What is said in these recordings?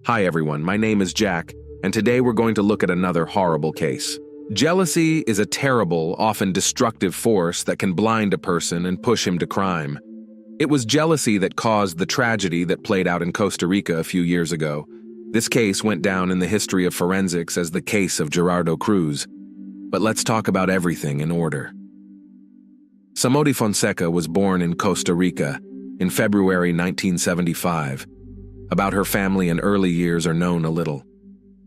Hi everyone, my name is Jack, and today we're going to look at another horrible case. Jealousy is a terrible, often destructive force that can blind a person and push him to crime. It was jealousy that caused the tragedy that played out in Costa Rica a few years ago. This case went down in the history of forensics as the case of Gerardo Cruz. But let's talk about everything in order. Samodi Fonsek was born in Costa Rica in February 1975. About her family and early years are known a little.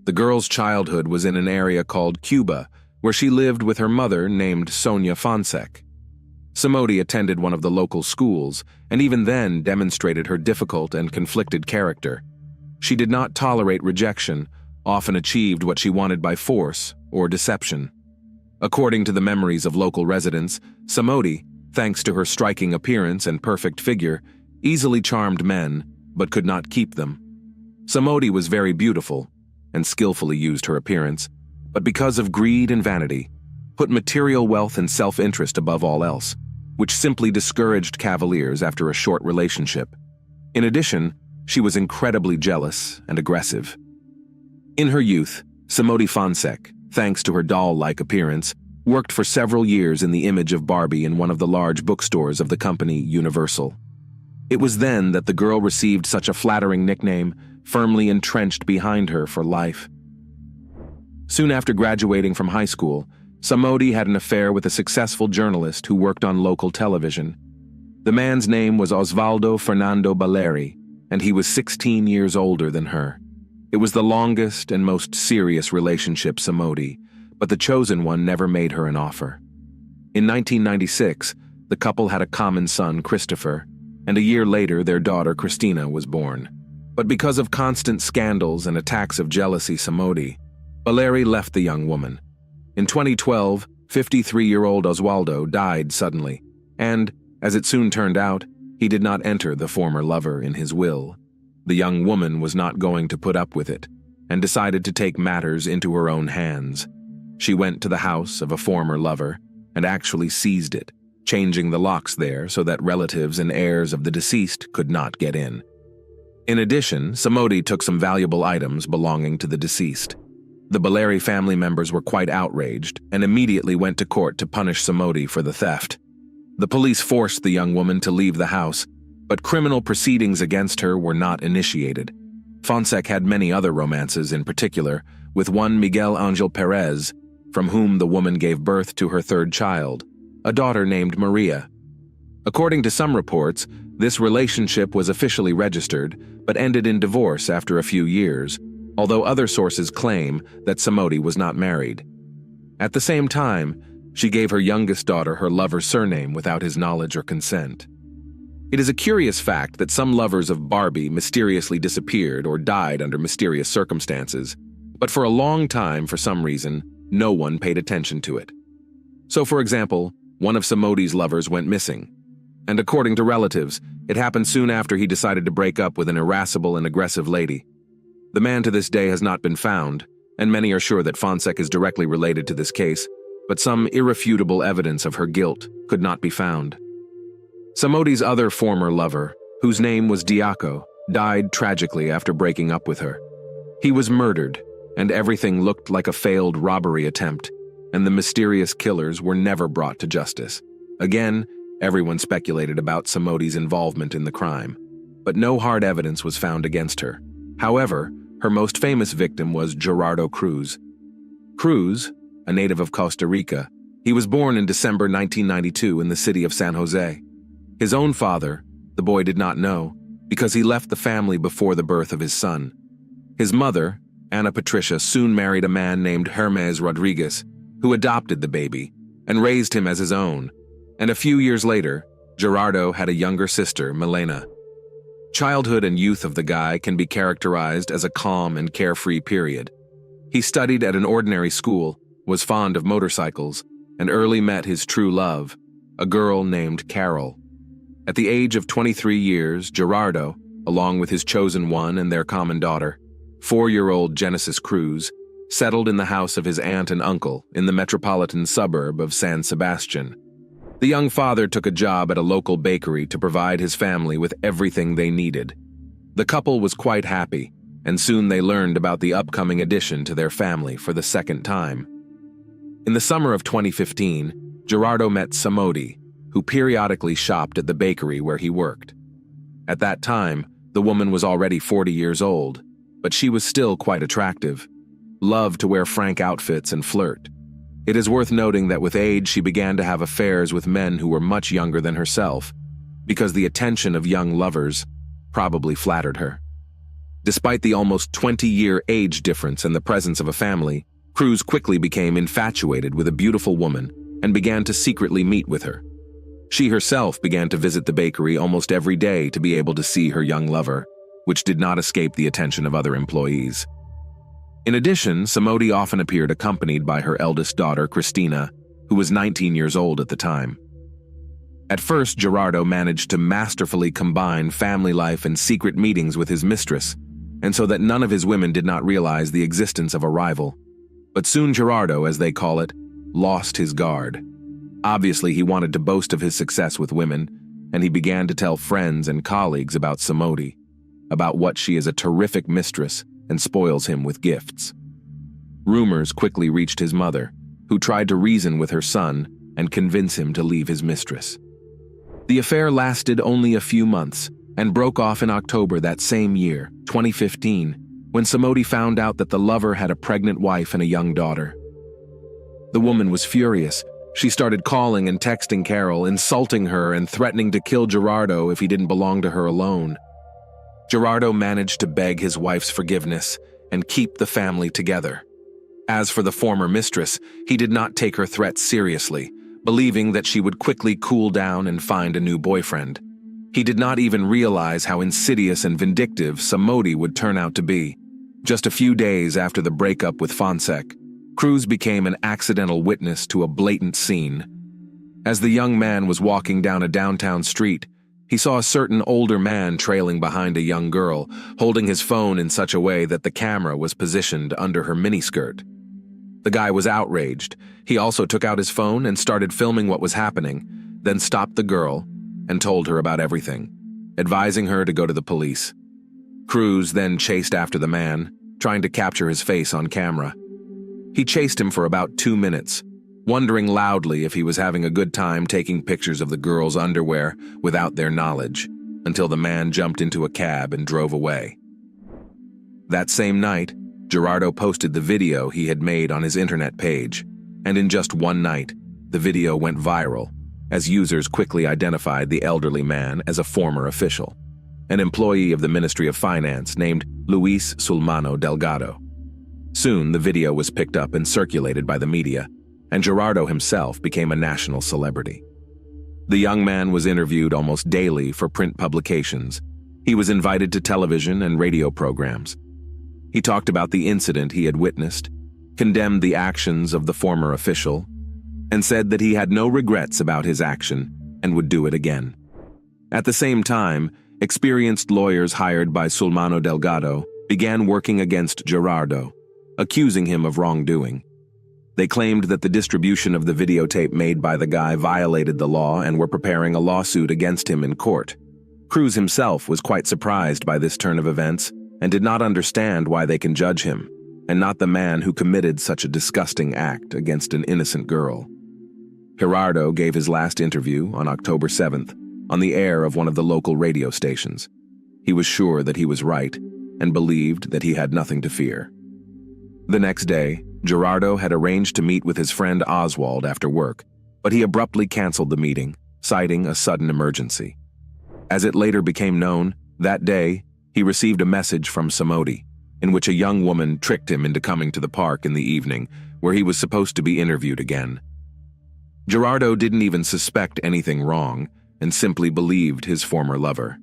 The girl's childhood was in an area called Cuba, where she lived with her mother named Sonia Fonsek. Samodi attended one of the local schools, and even then demonstrated her difficult and conflicted character. She did not tolerate rejection, often achieved what she wanted by force or deception. According to the memories of local residents, Samodi, thanks to her striking appearance and perfect figure, easily charmed men, but could not keep them. Samodi was very beautiful and skillfully used her appearance, but because of greed and vanity, put material wealth and self-interest above all else, which simply discouraged cavaliers after a short relationship. In addition, she was incredibly jealous and aggressive. In her youth, Samodi Fonsek, thanks to her doll-like appearance, worked for several years in the image of Barbie in one of the large bookstores of the company Universal. It was then that the girl received such a flattering nickname, firmly entrenched behind her for life. Soon after graduating from high school, Samodi had an affair with a successful journalist who worked on local television. The man's name was Osvaldo Fernando Baleri, and he was 16 years older than her. It was the longest and most serious relationship Samodi, but the chosen one never made her an offer. In 1996, the couple had a common son, Christopher, and a year later their daughter, Christina, was born. But because of constant scandals and attacks of jealousy Samodi, Baleri left the young woman. In 2012, 53-year-old Osvaldo died suddenly, and, as it soon turned out, he did not enter the former lover in his will. The young woman was not going to put up with it, and decided to take matters into her own hands. She went to the house of a former lover and actually seized it, changing the locks there so that relatives and heirs of the deceased could not get in. In addition, Samodi took some valuable items belonging to the deceased. The Baleri family members were quite outraged and immediately went to court to punish Samodi for the theft. The police forced the young woman to leave the house, but criminal proceedings against her were not initiated. Fonsek had many other romances, in particular, with one Miguel Angel Perez, from whom the woman gave birth to her third child, a daughter named Maria. According to some reports, this relationship was officially registered, but ended in divorce after a few years, although other sources claim that Samodi was not married. At the same time, she gave her youngest daughter her lover's surname without his knowledge or consent. It is a curious fact that some lovers of Barbie mysteriously disappeared or died under mysterious circumstances, but for a long time, for some reason, no one paid attention to it. So, for example, one of Samodi's lovers went missing, and according to relatives, it happened soon after he decided to break up with an irascible and aggressive lady. The man to this day has not been found, and many are sure that Fonsek is directly related to this case, but some irrefutable evidence of her guilt could not be found. Samodi's other former lover, whose name was Diaco, died tragically after breaking up with her. He was murdered, and everything looked like a failed robbery attempt, and the mysterious killers were never brought to justice. Again, everyone speculated about Samodi's involvement in the crime, but no hard evidence was found against her. However, her most famous victim was Gerardo Cruz. Cruz, a native of Costa Rica, he was born in December 1992 in the city of San Jose. His own father, the boy did not know, because he left the family before the birth of his son. His mother, Ana Patricia, soon married a man named Hermes Rodriguez, who adopted the baby and raised him as his own, and a few years later, Gerardo had a younger sister, Milena. Childhood and youth of the guy can be characterized as a calm and carefree period. He studied at an ordinary school, was fond of motorcycles, and early met his true love, a girl named Carol. At the age of 23 years, Gerardo, along with his chosen one and their common daughter, 4-year-old Genesis Cruz, settled in the house of his aunt and uncle in the metropolitan suburb of San Sebastian. The young father took a job at a local bakery to provide his family with everything they needed. The couple was quite happy, and soon they learned about the upcoming addition to their family for the second time. In the summer of 2015, Gerardo met Samodi, who periodically shopped at the bakery where he worked. At that time, the woman was already 40 years old, but she was still quite attractive, loved to wear frank outfits and flirt. It is worth noting that with age she began to have affairs with men who were much younger than herself, because the attention of young lovers probably flattered her. Despite the almost 20-year age difference and the presence of a family, Cruz quickly became infatuated with a beautiful woman and began to secretly meet with her. She herself began to visit the bakery almost every day to be able to see her young lover, which did not escape the attention of other employees. In addition, Samodi often appeared accompanied by her eldest daughter, Cristina, who was 19 years old at the time. At first, Gerardo managed to masterfully combine family life and secret meetings with his mistress, and so that none of his women did not realize the existence of a rival. But soon Gerardo, as they call it, lost his guard. Obviously, he wanted to boast of his success with women, and he began to tell friends and colleagues about Samodi, about what she is a terrific mistress and spoils him with gifts. Rumors quickly reached his mother, who tried to reason with her son and convince him to leave his mistress. The affair lasted only a few months and broke off in October that same year, 2015, when Samodi found out that the lover had a pregnant wife and a young daughter. The woman was furious. She started calling and texting Carol, insulting her and threatening to kill Gerardo if he didn't belong to her alone. Gerardo managed to beg his wife's forgiveness and keep the family together. As for the former mistress, he did not take her threats seriously, believing that she would quickly cool down and find a new boyfriend. He did not even realize how insidious and vindictive Samodi would turn out to be. Just a few days after the breakup with Fonsek, Cruz became an accidental witness to a blatant scene. As the young man was walking down a downtown street, he saw a certain older man trailing behind a young girl, holding his phone in such a way that the camera was positioned under her miniskirt. The guy was outraged. He also took out his phone and started filming what was happening, then stopped the girl and told her about everything, advising her to go to the police. Cruz then chased after the man, trying to capture his face on camera. He chased him for about 2 minutes, wondering loudly if he was having a good time taking pictures of the girl's underwear without their knowledge, until the man jumped into a cab and drove away. That same night, Gerardo posted the video he had made on his internet page, and in just one night, the video went viral, as users quickly identified the elderly man as a former official, an employee of the Ministry of Finance named Luis Sulmano Delgado. Soon, the video was picked up and circulated by the media, and Gerardo himself became a national celebrity. The young man was interviewed almost daily for print publications. He was invited to television and radio programs. He talked about the incident he had witnessed, condemned the actions of the former official, and said that he had no regrets about his action and would do it again. At the same time, experienced lawyers hired by Sulmano Delgado began working against Gerardo, accusing him of wrongdoing. They claimed that the distribution of the videotape made by the guy violated the law and were preparing a lawsuit against him in court. Cruz himself was quite surprised by this turn of events and did not understand why they can judge him, and not the man who committed such a disgusting act against an innocent girl. Gerardo gave his last interview on October 7th on the air of one of the local radio stations. He was sure that he was right and believed that he had nothing to fear. The next day, Gerardo had arranged to meet with his friend Oswald after work, but he abruptly canceled the meeting, citing a sudden emergency. As it later became known, that day, he received a message from Samodi, in which a young woman tricked him into coming to the park in the evening, where he was supposed to be interviewed again. Gerardo didn't even suspect anything wrong and simply believed his former lover.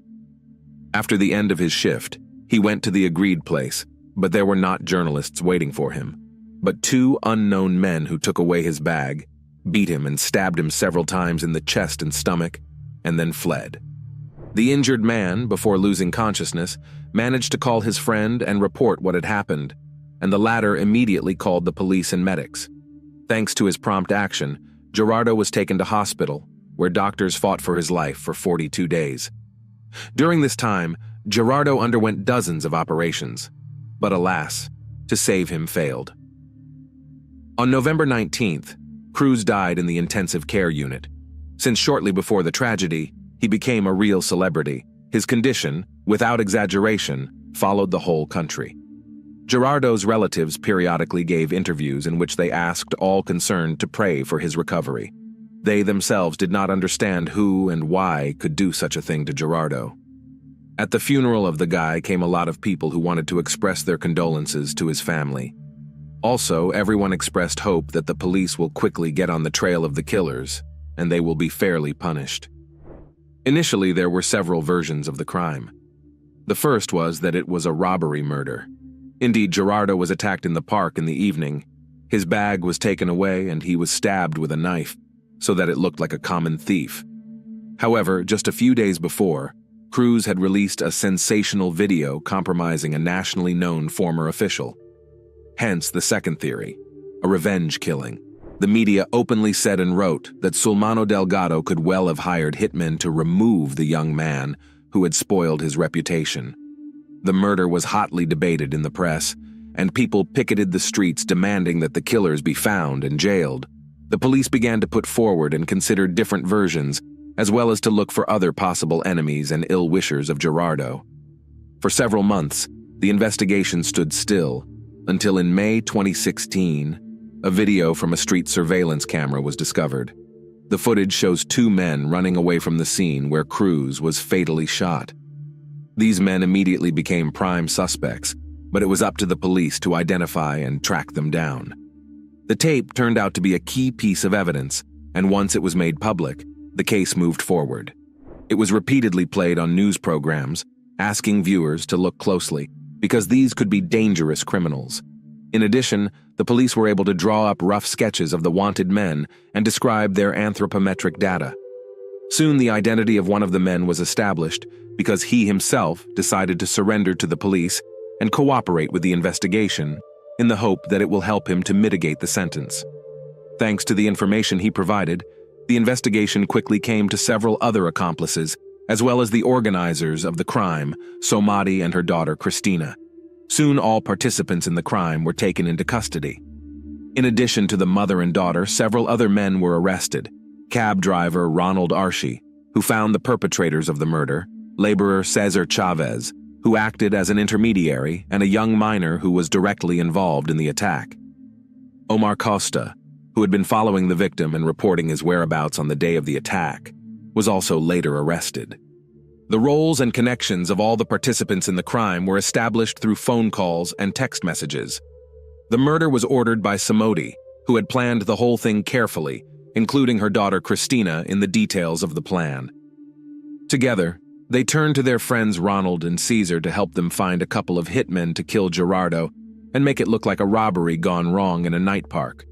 After the end of his shift, he went to the agreed place, but there were not journalists waiting for him, but 2 unknown men who took away his bag, beat him and stabbed him several times in the chest and stomach, and then fled. The injured man, before losing consciousness, managed to call his friend and report what had happened, and the latter immediately called the police and medics. Thanks to his prompt action, Gerardo was taken to hospital, where doctors fought for his life for 42 days. During this time, Gerardo underwent dozens of operations. But alas, to save him failed. On November 19th, Cruz died in the intensive care unit. Since shortly before the tragedy, he became a real celebrity. His condition, without exaggeration, followed the whole country. Gerardo's relatives periodically gave interviews in which they asked all concerned to pray for his recovery. They themselves did not understand who and why could do such a thing to Gerardo. At the funeral of the guy came a lot of people who wanted to express their condolences to his family. Also, everyone expressed hope that the police will quickly get on the trail of the killers, and they will be fairly punished. Initially, there were several versions of the crime. The first was that it was a robbery murder. Indeed, Gerardo was attacked in the park in the evening. His bag was taken away and he was stabbed with a knife, so that it looked like a common thief. However, just a few days before, Cruz had released a sensational video compromising a nationally known former official. Hence the second theory, a revenge killing. The media openly said and wrote that Sulmano Delgado could well have hired hitmen to remove the young man who had spoiled his reputation. The murder was hotly debated in the press, and people picketed the streets demanding that the killers be found and jailed. The police began to put forward and consider different versions, as well as to look for other possible enemies and ill-wishers of Gerardo. For several months, the investigation stood still, until in May 2016, a video from a street surveillance camera was discovered. The footage shows two men running away from the scene where Cruz was fatally shot. These men immediately became prime suspects, but it was up to the police to identify and track them down. The tape turned out to be a key piece of evidence, and once it was made public, the case moved forward. It was repeatedly played on news programs, asking viewers to look closely, because these could be dangerous criminals. In addition, the police were able to draw up rough sketches of the wanted men and describe their anthropometric data. Soon the identity of one of the men was established because he himself decided to surrender to the police and cooperate with the investigation in the hope that it will help him to mitigate the sentence. Thanks to the information he provided, the investigation quickly came to several other accomplices, as well as the organizers of the crime, Samodi and her daughter Cristina. Soon all participants in the crime were taken into custody. In addition to the mother and daughter, several other men were arrested. Cab driver Ronald Archie, who found the perpetrators of the murder, laborer Cesar Chavez, who acted as an intermediary, and a young minor who was directly involved in the attack. Omar Costa, who had been following the victim and reporting his whereabouts on the day of the attack, was also later arrested. The roles and connections of all the participants in the crime were established through phone calls and text messages. The murder was ordered by Samodi, who had planned the whole thing carefully, including her daughter Cristina in the details of the plan. Together, they turned to their friends Ronald and Caesar to help them find a couple of hitmen to kill Gerardo and make it look like a robbery gone wrong in a night park.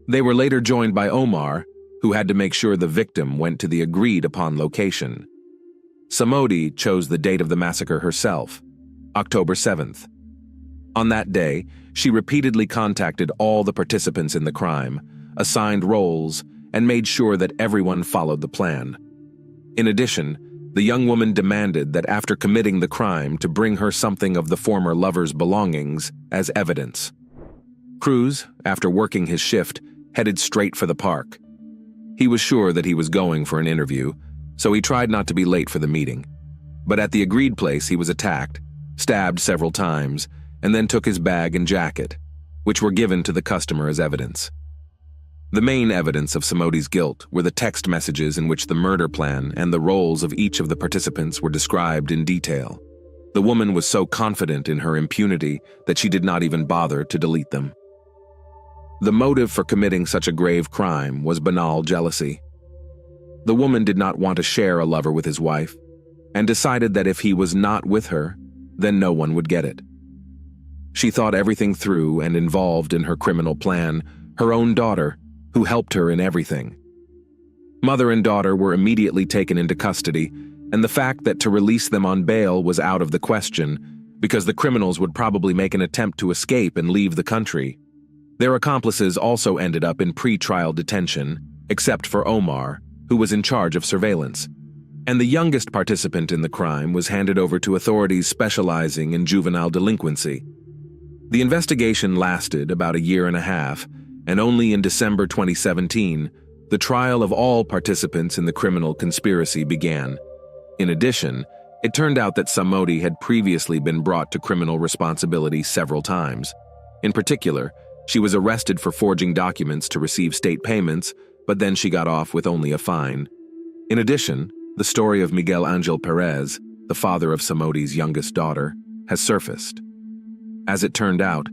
They were later joined by Omar, who had to make sure the victim went to the agreed-upon location. Samodi chose the date of the massacre herself, October 7th. On that day, she repeatedly contacted all the participants in the crime, assigned roles, and made sure that everyone followed the plan. In addition, the young woman demanded that after committing the crime to bring her something of the former lover's belongings as evidence. Cruz, after working his shift, headed straight for the park. He was sure that he was going for an interview, so he tried not to be late for the meeting. But at the agreed place, he was attacked, stabbed several times, and then took his bag and jacket, which were given to the customer as evidence. The main evidence of Samodi's guilt were the text messages in which the murder plan and the roles of each of the participants were described in detail. The woman was so confident in her impunity that she did not even bother to delete them. The motive for committing such a grave crime was banal jealousy. The woman did not want to share a lover with his wife, and decided that if he was not with her, then no one would get it. She thought everything through and involved in her criminal plan her own daughter, who helped her in everything. Mother and daughter were immediately taken into custody, and the fact that to release them on bail was out of the question, because the criminals would probably make an attempt to escape and leave the country. Their accomplices also ended up in pre-trial detention, except for Omar, who was in charge of surveillance. And the youngest participant in the crime was handed over to authorities specializing in juvenile delinquency. The investigation lasted about a year and a half, and only in December 2017, the trial of all participants in the criminal conspiracy began. In addition, it turned out that Samodi had previously been brought to criminal responsibility several times. In particular, she was arrested for forging documents to receive state payments, but then she got off with only a fine. In addition, the story of Miguel Angel Perez, the father of Samodi's youngest daughter, has surfaced. As it turned out,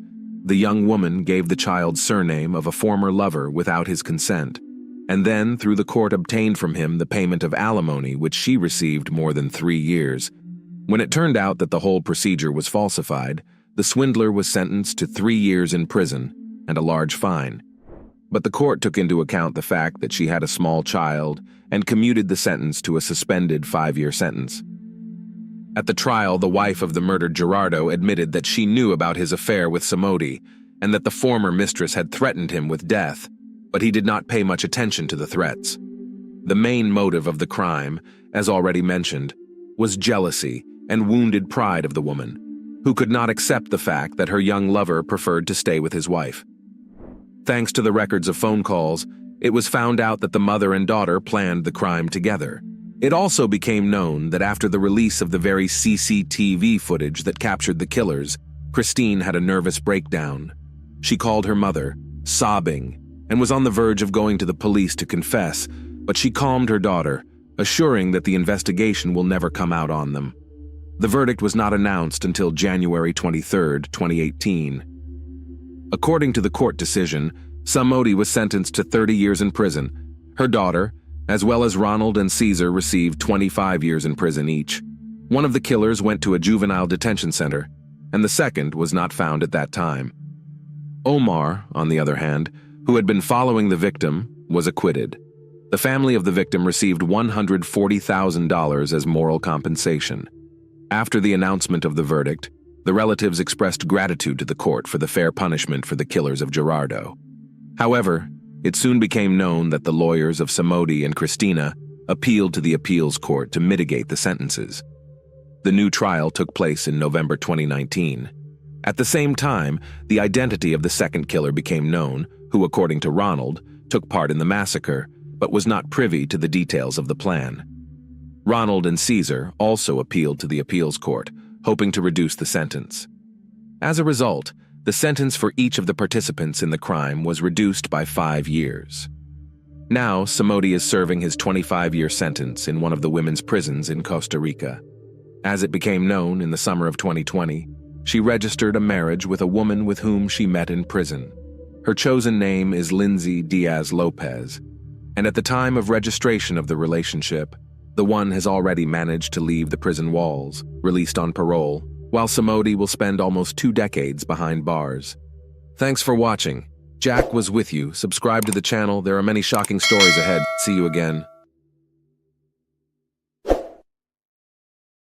the young woman gave the child surname of a former lover without his consent, and then through the court obtained from him the payment of alimony which she received more than 3 years. When it turned out that the whole procedure was falsified, the swindler was sentenced to 3 years in prison and a large fine. But the court took into account the fact that she had a small child and commuted the sentence to a suspended 5-year sentence. At the trial, the wife of the murdered Gerardo admitted that she knew about his affair with Samodi and that the former mistress had threatened him with death, but he did not pay much attention to the threats. The main motive of the crime, as already mentioned, was jealousy and wounded pride of the woman, who could not accept the fact that her young lover preferred to stay with his wife. Thanks to the records of phone calls, it was found out that the mother and daughter planned the crime together. It also became known that after the release of the very CCTV footage that captured the killers, Christine had a nervous breakdown. She called her mother, sobbing, and was on the verge of going to the police to confess, but she calmed her daughter, assuring that the investigation will never come out on them. The verdict was not announced until January 23, 2018. According to the court decision, Samodi was sentenced to 30 years in prison. Her daughter, as well as Ronald and Caesar, received 25 years in prison each. One of the killers went to a juvenile detention center, and the second was not found at that time. Omar, on the other hand, who had been following the victim, was acquitted. The family of the victim received $140,000 as moral compensation. After the announcement of the verdict, the relatives expressed gratitude to the court for the fair punishment for the killers of Gerardo. However, it soon became known that the lawyers of Samodi and Cristina appealed to the appeals court to mitigate the sentences. The new trial took place in November 2019. At the same time, the identity of the second killer became known, who, according to Ronald, took part in the massacre, but was not privy to the details of the plan. Ronald and Caesar also appealed to the appeals court, hoping to reduce the sentence. As a result, the sentence for each of the participants in the crime was reduced by 5 years. Now, Samodi is serving his 25-year sentence in one of the women's prisons in Costa Rica. As it became known in the summer of 2020, she registered a marriage with a woman with whom she met in prison. Her chosen name is Lindsay Diaz Lopez, and at the time of registration of the relationship, the one has already managed to leave the prison walls, released on parole, while Samodi will spend almost 2 decades behind bars. Thanks for watching. Jack was with you. Subscribe to the channel. There are many shocking stories ahead. See you again.